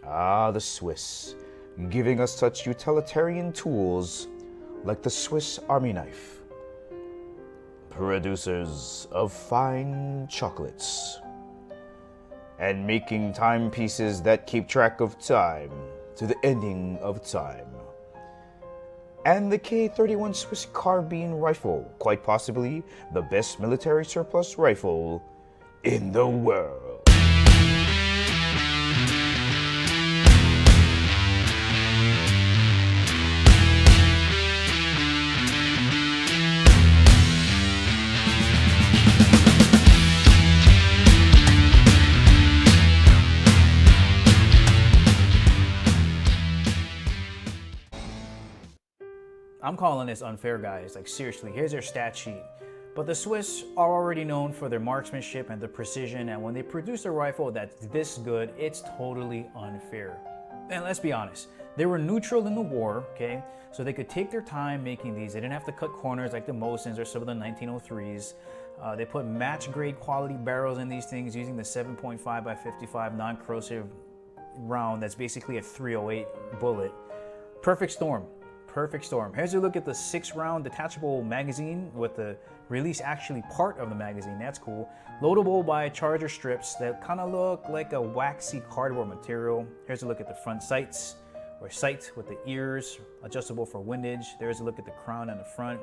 Ah, the Swiss, giving us such utilitarian tools like the Swiss Army knife. Producers of fine chocolates. And making timepieces that keep track of time to the ending of time. And the K31 Swiss carbine rifle, quite possibly the best military surplus rifle in the world. I'm calling this unfair, guys. Like, seriously, here's their stat sheet. But the Swiss are already known for their marksmanship and the precision, and when they produce a rifle that's this good, it's totally unfair. And let's be honest, they were neutral in the war, okay? So they could take their time making these. They didn't have to cut corners like the Mosins or some of the 1903s. They put match-grade quality barrels in these things using the 7.5 by 55 non-corrosive round that's basically a 308 bullet. Perfect storm. Perfect storm. Here's a look at the 6-round detachable magazine with the release actually part of the magazine. That's cool. Loadable by charger strips that kind of look like a waxy cardboard material. Here's a look at the front sights or sight with the ears, adjustable for windage. There's a look at the crown and the front.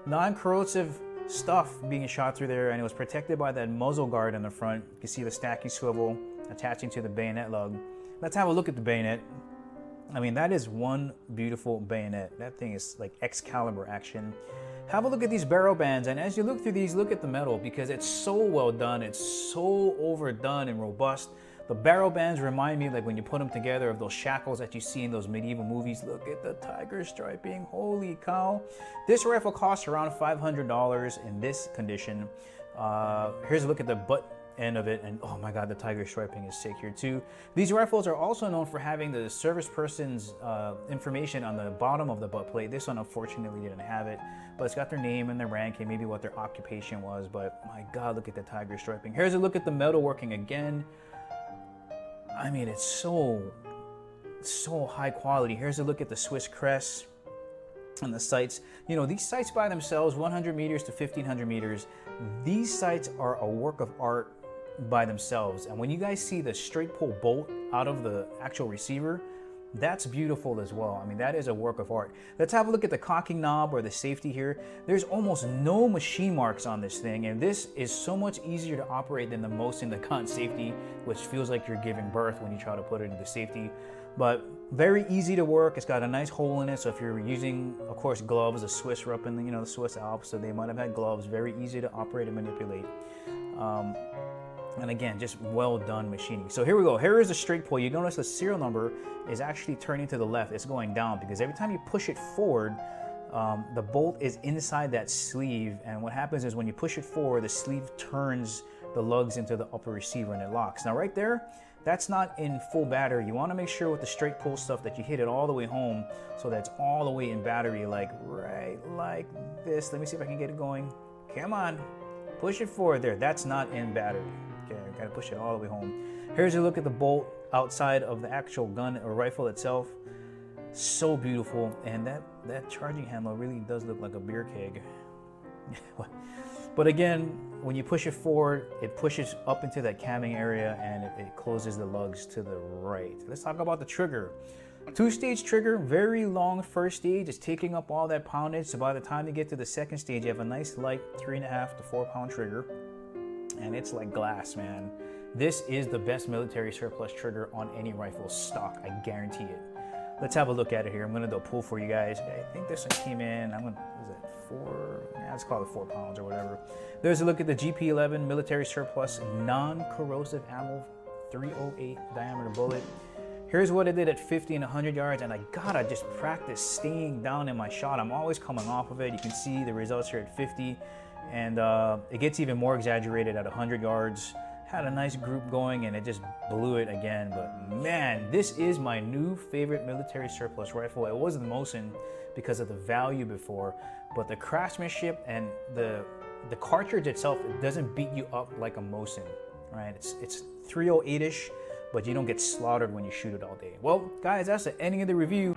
Non-corrosive stuff being shot through there, and it was protected by that muzzle guard in the front. You can see the stacking swivel attaching to the bayonet lug. Let's have a look at the bayonet. I mean, that is one beautiful bayonet. That thing is like Excalibur action. Have a look at these barrel bands, and as you look through these, look at the metal because it's so well done. It's so overdone and robust. The barrel bands remind me, like when you put them together, of those shackles that you see in those medieval movies. Look at the tiger striping. Holy cow. This rifle costs around $500 in this condition. Here's a look at the butt end of it, and oh my god, the tiger striping is sick here too. These rifles are also known for having the service person's information on the bottom of the butt plate. This one unfortunately didn't have it, but it's got their name and their rank and maybe what their occupation was. But my god, look at the tiger striping. Here's a look at the metalworking again. I mean, it's so high quality. Here's a look at the Swiss crest and the sights. You know, these sights by themselves, 100 meters to 1500 meters, these sights are a work of art by themselves. And when you guys see the straight pull bolt out of the actual receiver, that's beautiful as well. I mean, that is a work of art. Let's have a look at the cocking knob or the safety here. There's almost no machine marks on this thing, and this is so much easier to operate than the Mosin, the gun safety, which feels like you're giving birth when you try to put it into safety. But very easy to work. It's got a nice hole in it, so if you're using, of course, gloves, the Swiss were up in the, the Swiss Alps, so they might have had gloves. Very easy to operate and manipulate. And again, just well done machining. So here we go. Here is the straight pull. You notice the serial number is actually turning to the left. It's going down because every time you push it forward, the bolt is inside that sleeve. And what happens is when you push it forward, the sleeve turns the lugs into the upper receiver and it locks. Now right there, that's not in full battery. You want to make sure with the straight pull stuff that you hit it all the way home so that's all the way in battery, like right like this. Let me see if I can get it going. Come on, push it forward there. That's not in battery. Okay, I gotta push it all the way home. Here's a look at the bolt outside of the actual gun or rifle itself. So beautiful, and that charging handle really does look like a beer keg. But again, when you push it forward, it pushes up into that camming area and it closes the lugs to the right. Let's talk about the trigger. 2-stage trigger, very long first stage. It's taking up all that poundage, so by the time you get to the second stage, you have a nice light 3.5 to 4 pound trigger. And it's like glass, man. This is the best military surplus trigger on any rifle stock, I guarantee it. Let's have a look at it here. I'm gonna do a pull for you guys. I think this one came in, is it 4? Yeah, let's call it 4 pounds or whatever. There's a look at the GP11 military surplus non-corrosive ammo 308 diameter bullet. Here's what I did at 50 and 100 yards, and I gotta just practice staying down in my shot. I'm always coming off of it. You can see the results here at 50. And it gets even more exaggerated at 100 yards. Had a nice group going and it just blew it again. But man, this is my new favorite military surplus rifle. It wasn't the Mosin because of the value before, but the craftsmanship and the cartridge itself, it doesn't beat you up like a Mosin, right? It's 308-ish. but you don't get slaughtered when you shoot it all day. Well, guys, that's the ending of the review.